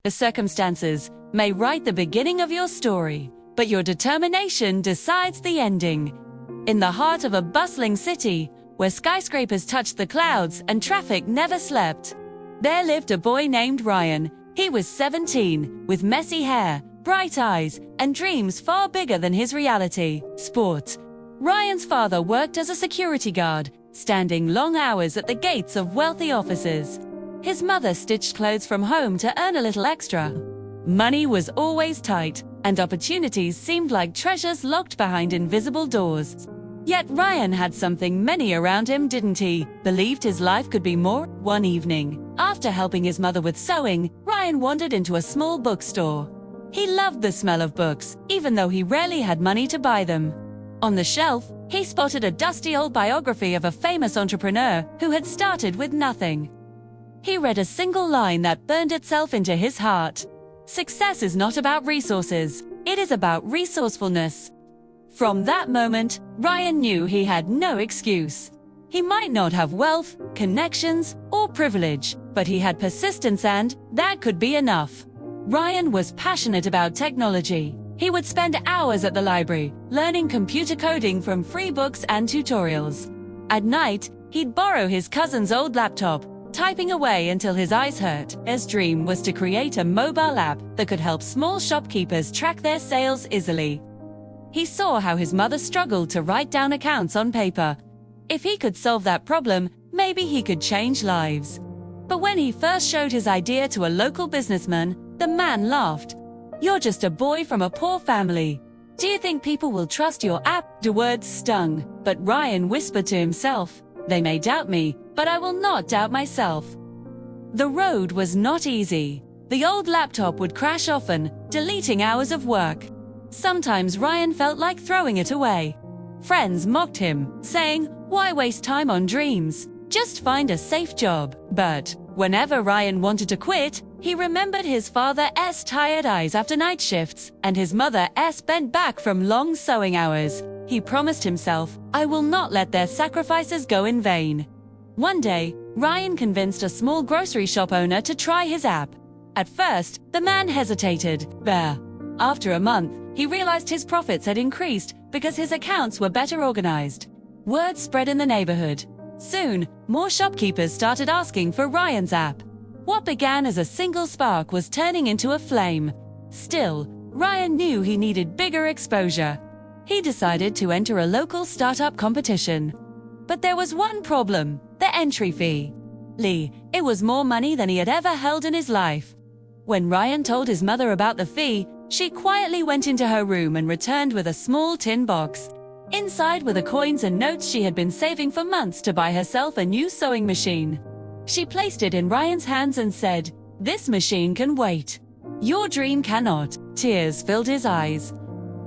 The circumstances may write the beginning of your story, but your determination decides the ending. In the heart of a bustling city, where skyscrapers touched the clouds and traffic never slept, there lived a boy named Ryan. He was 17, with messy hair, bright eyes, and dreams far bigger than his reality. Sport. Ryan's father worked as a security guard, standing long hours at the gates of wealthy offices. His mother stitched clothes from home to earn a little extra. Money was always tight, and opportunities seemed like treasures locked behind invisible doors. Yet Ryan had something many around him didn't. He believed his life could be more. One evening, after helping his mother with sewing, Ryan wandered into a small bookstore. He loved the smell of books, even though he rarely had money to buy them. On the shelf, he spotted a dusty old biography of a famous entrepreneur who had started with nothing. He read a single line that burned itself into his heart. Success is not about resources, it is about resourcefulness. From that moment, Ryan knew he had no excuse. He might not have wealth, connections, or privilege, but he had persistence, and that could be enough. Ryan was passionate about technology. He would spend hours at the library, learning computer coding from free books and tutorials. At night, he'd borrow his cousin's old laptop, typing away until his eyes hurt. His dream was to create a mobile app that could help small shopkeepers track their sales easily. He saw how his mother struggled to write down accounts on paper. If he could solve that problem, maybe he could change lives. But when he first showed his idea to a local businessman, the man laughed. "You're just a boy from a poor family. Do you think people will trust your app?" The words stung, but Ryan whispered to himself, "They may doubt me, but I will not doubt myself." The road was not easy. The old laptop would crash often, deleting hours of work. Sometimes Ryan felt like throwing it away. Friends mocked him, saying, "Why waste time on dreams? Just find a safe job." But whenever Ryan wanted to quit, he remembered his father's tired eyes after night shifts and his mother's bent back from long sewing hours. He promised himself, "I will not let their sacrifices go in vain." One day, Ryan convinced a small grocery shop owner to try his app. At first, the man hesitated. After a month, he realized his profits had increased because his accounts were better organized. Word spread in the neighborhood. Soon, more shopkeepers started asking for Ryan's app. What began as a single spark was turning into a flame. Still, Ryan knew he needed bigger exposure. He decided to enter a local startup competition. But there was one problem: the entry fee. It was more money than he had ever held in his life. When Ryan told his mother about the fee, she quietly went into her room and returned with a small tin box. Inside were the coins and notes she had been saving for months to buy herself a new sewing machine. She placed it in Ryan's hands and said, "This machine can wait. Your dream cannot." Tears filled his eyes.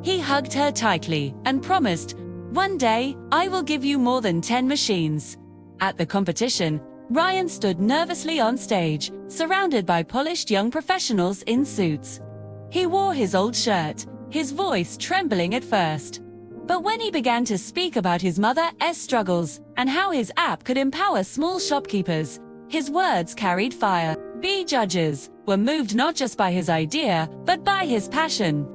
He hugged her tightly and promised, "One day, I will give you more than 10 machines." At the competition, Ryan stood nervously on stage, surrounded by polished young professionals in suits. He wore his old shirt, his voice trembling at first. But when he began to speak about his mother's struggles and how his app could empower small shopkeepers, his words carried fire. The judges were moved not just by his idea, but by his passion.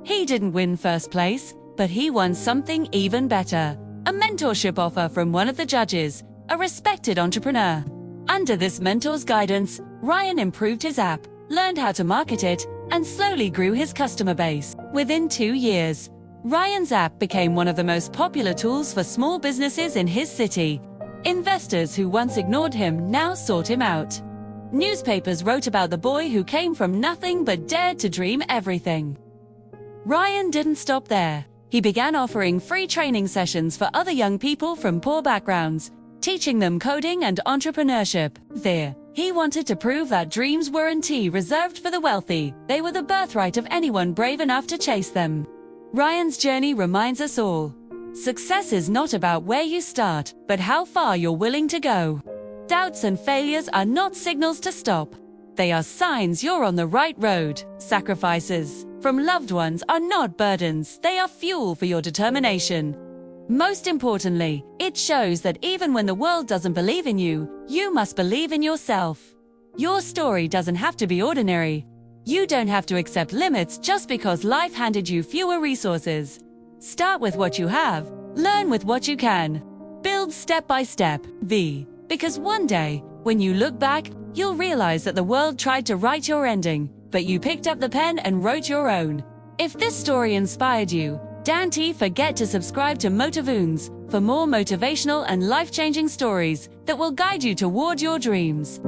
He didn't win first place, but he won something even better: a mentorship offer from one of the judges, a respected entrepreneur. Under this mentor's guidance, Ryan improved his app, learned how to market it, and slowly grew his customer base. Within 2 years, Ryan's app became one of the most popular tools for small businesses in his city. Investors who once ignored him now sought him out. Newspapers wrote about the boy who came from nothing but dared to dream everything. Ryan didn't stop there. He began offering free training sessions for other young people from poor backgrounds, teaching them coding and entrepreneurship. He wanted to prove that dreams weren't reserved for the wealthy. They were the birthright of anyone brave enough to chase them. Ryan's journey reminds us all: success is not about where you start, but how far you're willing to go. Doubts and failures are not signals to stop. They are signs you're on the right road. Sacrifices from loved ones are not burdens, they are fuel for your determination. Most importantly, it shows that even when the world doesn't believe in you, you must believe in yourself. Your story doesn't have to be ordinary. You don't have to accept limits just because life handed you fewer resources. Start with what you have, learn with what you can. Build step by step. V. Because one day, when you look back, you'll realize that the world tried to write your ending, but you picked up the pen and wrote your own. If this story inspired you, don't forget to subscribe to Motivoons for more motivational and life-changing stories that will guide you toward your dreams.